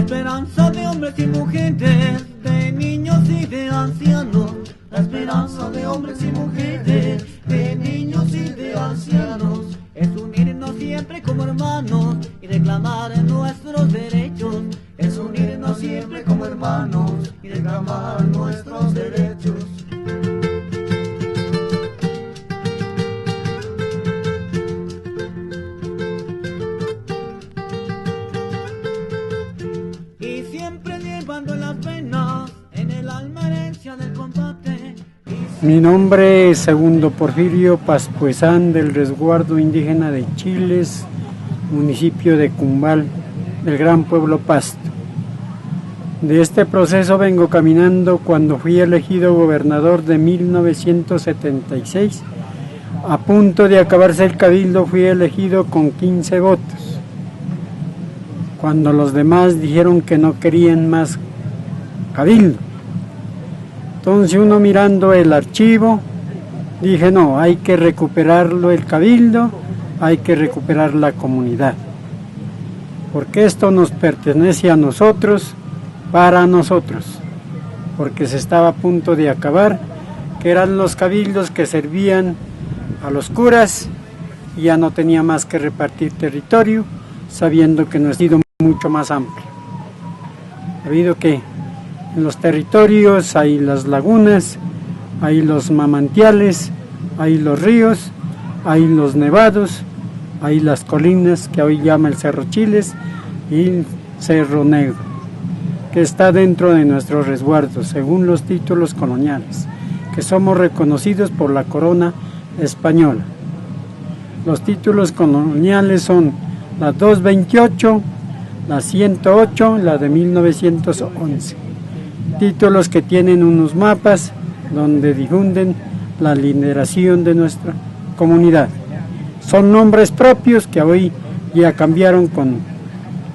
esperanza de hombres y mujeres, de niños y de ancianos. La esperanza de hombres y mujeres, de niños y de ancianos, es unirnos siempre como hermanos y reclamar nuestros derechos. Es unirnos siempre como hermanos y reclamar nuestros derechos. Y siempre llevando en las venas, en el alma herencia del combate. Mi nombre es Segundo Porfirio Pascuezán, del Resguardo Indígena de Chiles, municipio de Cumbal, del Gran Pueblo Pasto. De este proceso vengo caminando cuando fui elegido gobernador de 1976. A punto de acabarse el cabildo fui elegido con 15 votos. Cuando los demás dijeron que no querían más cabildo. Entonces uno mirando el archivo, dije no, hay que recuperarlo el cabildo, hay que recuperar la comunidad. Porque esto nos pertenece a nosotros, para nosotros. Porque se estaba a punto de acabar, que eran los cabildos que servían a los curas y ya no tenía más que repartir territorio, sabiendo que no ha sido mucho más amplio. Ha habido que en los territorios hay las lagunas, hay los manantiales, hay los ríos, hay los nevados, hay las colinas que hoy llama el Cerro Chiles y el Cerro Negro, que está dentro de nuestro resguardo, según los títulos coloniales, que somos reconocidos por la corona española. Los títulos coloniales son la 228, la 108, la de 1911. Títulos que tienen unos mapas donde difunden la liberación de nuestra comunidad. Son nombres propios que hoy ya cambiaron con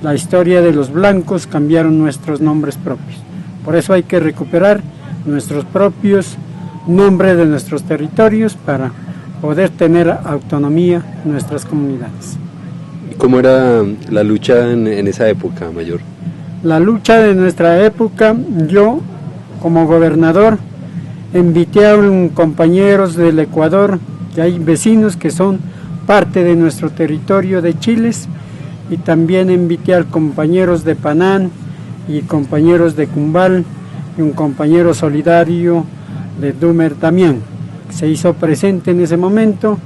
la historia de los blancos, cambiaron nuestros nombres propios. Por eso hay que recuperar nuestros propios nombres de nuestros territorios para poder tener autonomía en nuestras comunidades. ¿Y cómo era la lucha en esa época, mayor? La lucha de nuestra época, yo como gobernador invité a compañeros del Ecuador, que hay vecinos que son parte de nuestro territorio de Chiles, y también invité a compañeros de Panán y compañeros de Cumbal y un compañero solidario de Dumer Damián, que se hizo presente en ese momento.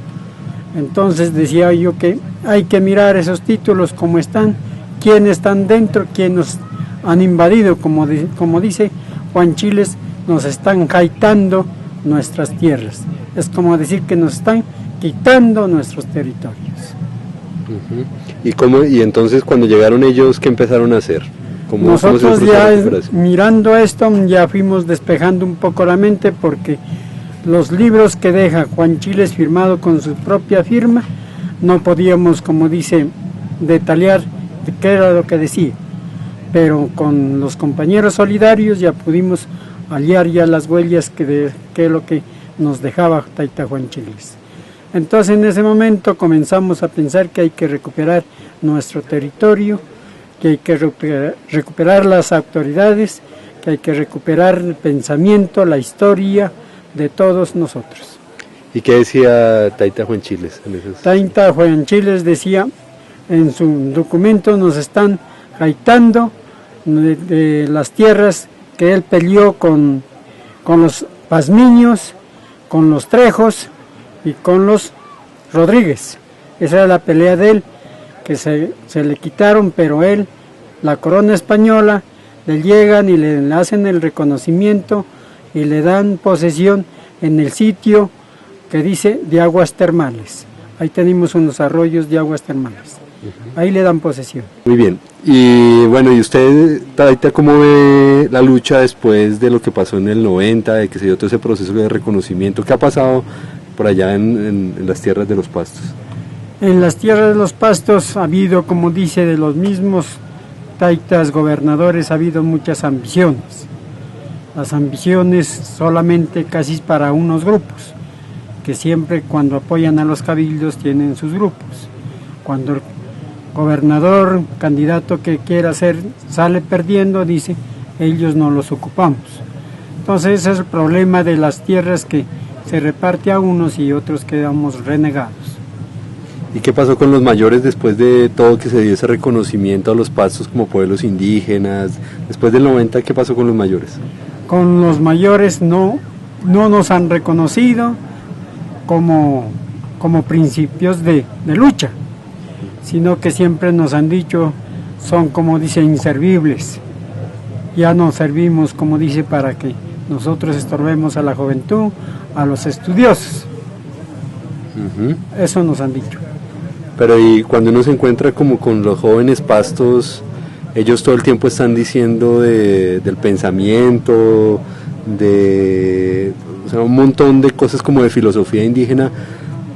Entonces decía yo que hay que mirar esos títulos como están, quiénes están dentro, quiénes han invadido, como dice Juan Chiles, nos están jaitando nuestras tierras. Es como decir que nos están quitando nuestros territorios. ¿Y entonces cuando llegaron ellos, qué empezaron a hacer? Nosotros ya mirando esto, ya fuimos despejando un poco la mente, porque los libros que deja Juan Chiles firmado con su propia firma, no podíamos, como dice, detallar qué era lo que decía. Pero con los compañeros solidarios ya pudimos hallar ya las huellas que es lo que nos dejaba Taita Juan Chiles. Entonces en ese momento comenzamos a pensar que hay que recuperar nuestro territorio, que hay que recuperar las autoridades, que hay que recuperar el pensamiento, la historia de todos nosotros. ¿Y qué decía Taita Juan Chiles? Taita Juan Chiles decía en su documento, nos están jaitando de las tierras que él peleó con los pazmiños, con los trejos y con los Rodríguez. Esa era la pelea de él, que se le quitaron, pero él, la corona española, le llegan y le hacen el reconocimiento y le dan posesión en el sitio que dice de aguas termales. Ahí tenemos unos arroyos de aguas termales. Ahí le dan posesión. Muy bien. Y bueno, ¿y usted, Taita, cómo ve la lucha después de lo que pasó en el 90, de que se dio todo ese proceso de reconocimiento? ¿Qué ha pasado por allá en las tierras de los Pastos? En las tierras de los Pastos ha habido, como dice, de los mismos taitas gobernadores, ha habido muchas ambiciones. Las ambiciones solamente casi para unos grupos, que siempre cuando apoyan a los cabildos tienen sus grupos. Cuando gobernador, candidato que quiera ser, sale perdiendo, dice, ellos no los ocupamos. Entonces ese es el problema de las tierras, que se reparte a unos y otros quedamos renegados. ¿Y qué pasó con los mayores después de todo que se dio ese reconocimiento a los pastos como pueblos indígenas? Después del 90, ¿qué pasó con los mayores? Con los mayores no nos han reconocido como principios de lucha, sino que siempre nos han dicho, son como dice, inservibles. Ya no servimos, como dice, para que nosotros estorbemos a la juventud, a los estudiosos. Eso nos han dicho. Pero y cuando uno se encuentra como con los jóvenes pastos, ellos todo el tiempo están diciendo del pensamiento, o sea, un montón de cosas como de filosofía indígena,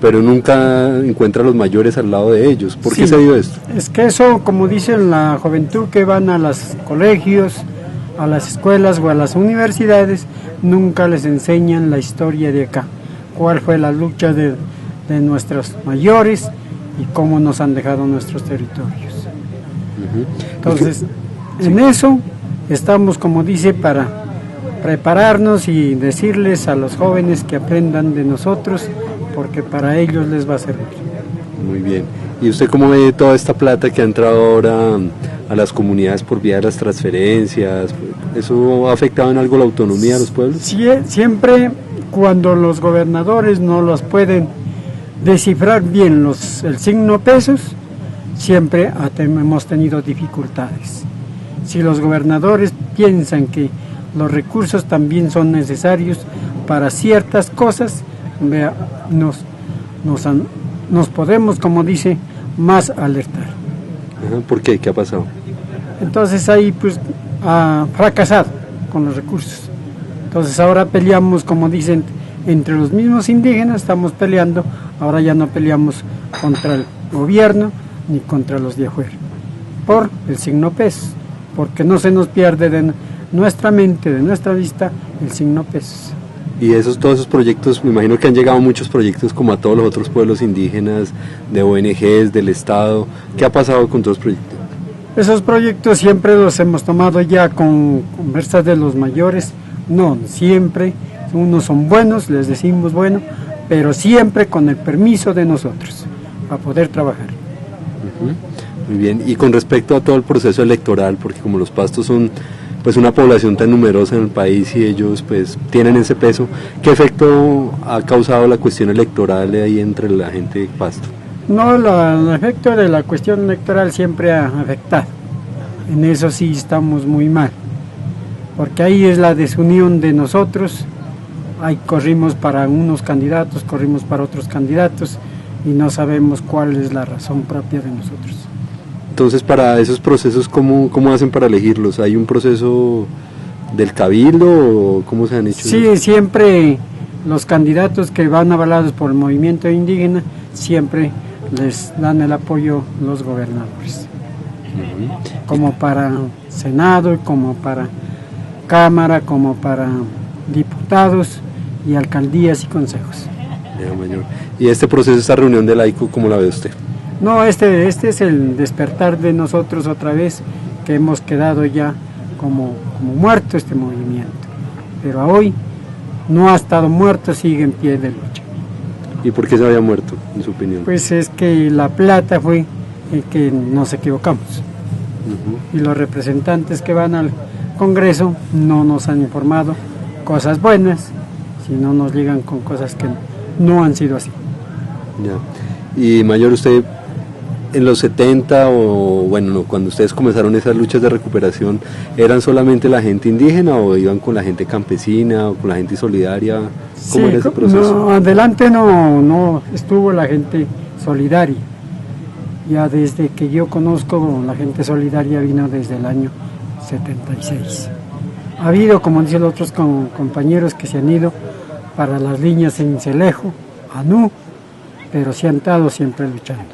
pero nunca encuentra a los mayores al lado de ellos. ¿Por qué se dio esto? Es que eso, como dicen la juventud que van a los colegios, a las escuelas o a las universidades, nunca les enseñan la historia de acá, cuál fue la lucha de nuestros mayores y cómo nos han dejado nuestros territorios. Entonces, en eso estamos, como dice, para prepararnos y decirles a los jóvenes que aprendan de nosotros, porque para ellos les va a servir. Muy bien. ¿Y usted cómo ve toda esta plata que ha entrado ahora a las comunidades por vía de las transferencias? ¿Eso ha afectado en algo la autonomía de los pueblos? Sí, siempre cuando los gobernadores no los pueden descifrar bien el signo pesos, siempre hemos tenido dificultades. Si los gobernadores piensan que los recursos también son necesarios para ciertas cosas, nos podemos, como dice, más alertar. ¿Por qué? ¿Qué ha pasado? Entonces ahí pues ha fracasado con los recursos. Entonces ahora peleamos, como dicen, entre los mismos indígenas estamos peleando. Ahora ya no peleamos contra el gobierno ni contra los de afuera, por el signo pesos, porque no se nos pierde de nuestra mente, de nuestra vista, el signo pesos. Y todos esos proyectos, me imagino que han llegado muchos proyectos como a todos los otros pueblos indígenas, de ONGs, del Estado. ¿Qué ha pasado con todos los proyectos? Esos proyectos siempre los hemos tomado ya con conversas de los mayores. No, siempre, unos son buenos, les decimos bueno, pero siempre con el permiso de nosotros, para poder trabajar. Muy bien, y con respecto a todo el proceso electoral, porque como los pastos son pues una población tan numerosa en el país y ellos pues tienen ese peso, ¿qué efecto ha causado la cuestión electoral ahí entre la gente de Pasto? No, el efecto de la cuestión electoral siempre ha afectado. En eso sí estamos muy mal, porque ahí es la desunión de nosotros. Ahí corrimos para unos candidatos, corrimos para otros candidatos y no sabemos cuál es la razón propia de nosotros. Entonces, para esos procesos, ¿cómo hacen para elegirlos? ¿Hay un proceso del cabildo o cómo se han hecho? Sí, siempre los candidatos que van avalados por el movimiento indígena, siempre les dan el apoyo los gobernadores. Como para Senado, como para Cámara, como para diputados y alcaldías y consejos. Ya, mayor. ¿Y este proceso, esta reunión del AICO, cómo la ve usted? No, este es el despertar de nosotros otra vez, que hemos quedado ya como muerto este movimiento. Pero hoy no ha estado muerto, sigue en pie de lucha. ¿Y por qué se había muerto, en su opinión? Pues es que la plata fue el que nos equivocamos. Y los representantes que van al Congreso no nos han informado cosas buenas, sino nos llegan con cosas que no han sido así. Ya. Y mayor, usted en los 70 o bueno, cuando ustedes comenzaron esas luchas de recuperación, ¿eran solamente la gente indígena o iban con la gente campesina o con la gente solidaria? ¿Cómo era ese proceso? No, adelante no estuvo la gente solidaria. Ya desde que yo conozco, la gente solidaria vino desde el año 76. Ha habido, como dicen los otros compañeros, que se han ido para las líneas en Celejo, Anú, pero se han estado siempre luchando.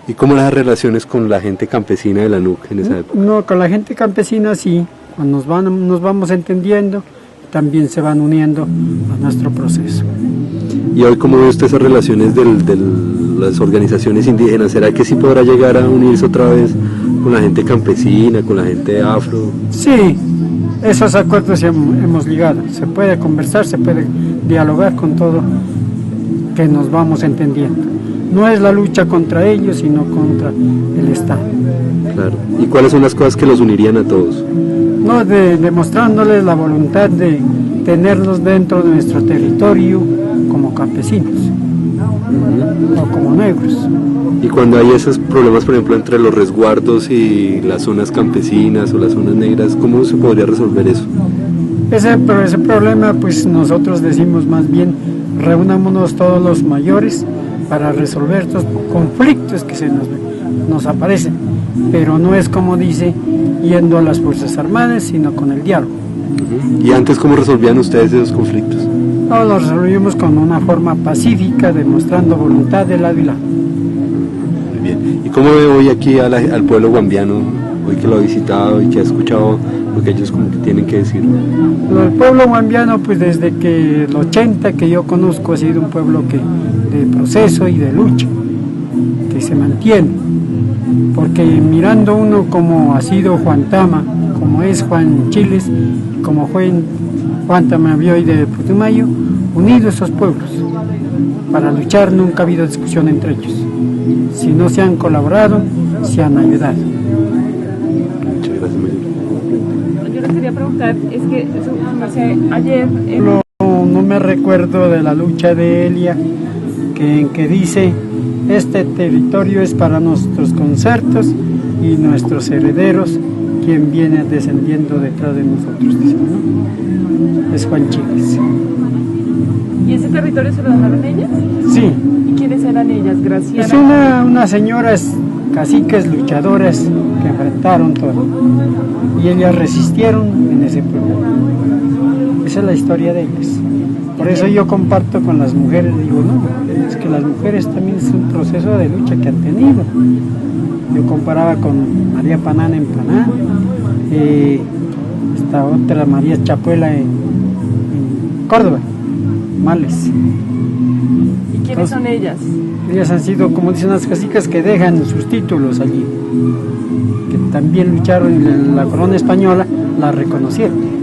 ¿Y cómo las relaciones con la gente campesina de la NUC en esa época? No, con la gente campesina sí, cuando nos vamos entendiendo, también se van uniendo a nuestro proceso. ¿Y hoy cómo ve usted esas relaciones del las organizaciones indígenas, ¿será que sí podrá llegar a unirse otra vez con la gente campesina, con la gente afro? Sí, esos acuerdos hemos llegado. Se puede conversar, se puede dialogar con todo, que nos vamos entendiendo. No es la lucha contra ellos, sino contra el Estado. Claro. ¿Y cuáles son las cosas que los unirían a todos? No, demostrándoles la voluntad de tenerlos dentro de nuestro territorio como campesinos o como negros. Y cuando hay esos problemas, por ejemplo, entre los resguardos y las zonas campesinas o las zonas negras, ¿cómo se podría resolver eso? Ese problema, pues nosotros decimos más bien, reunámonos todos los mayores para resolver estos conflictos que nos aparecen, pero no es como dice, yendo a las Fuerzas Armadas, sino con el diálogo. ¿Y antes cómo resolvían ustedes esos conflictos? No, los resolvimos con una forma pacífica, demostrando voluntad de lado y lado. Muy bien. ¿Y cómo ve hoy aquí al pueblo guambiano, hoy que lo ha visitado y que ha escuchado lo que ellos como que tienen que decir? El pueblo guambiano, pues desde que el 80 que yo conozco, ha sido un pueblo de proceso y de lucha, que se mantiene. Porque mirando uno como ha sido Juan Tama, como es Juan Chiles, como fue Juan Tamavioy de Putumayo, unidos esos pueblos. Para luchar nunca ha habido discusión entre ellos. Si no se han colaborado, se han ayudado. Muchas gracias, Mayor. Yo les quería preguntar, es que ayer... No me recuerdo de la lucha de Elia, que dice, este territorio es para nuestros concertos y nuestros herederos, quien viene descendiendo detrás de nosotros, dice, ¿no? Es Juan Chiles. ¿Y ese territorio se lo dejaron ellas? Sí. ¿Y quiénes eran ellas? Graciela. Es unas señoras caciques luchadoras que enfrentaron todo. Y ellas resistieron en ese pueblo. Esa es la historia de ellas. Por eso yo comparto con las mujeres, digo, no, es que las mujeres también es un proceso de lucha que han tenido. Yo comparaba con María Panán en Paná, esta otra María Chapuela en Córdoba, Males. ¿Y quiénes son ellas? Ellas han sido, como dicen las cacicas, que dejan sus títulos allí, que también lucharon en la corona española, la reconocieron.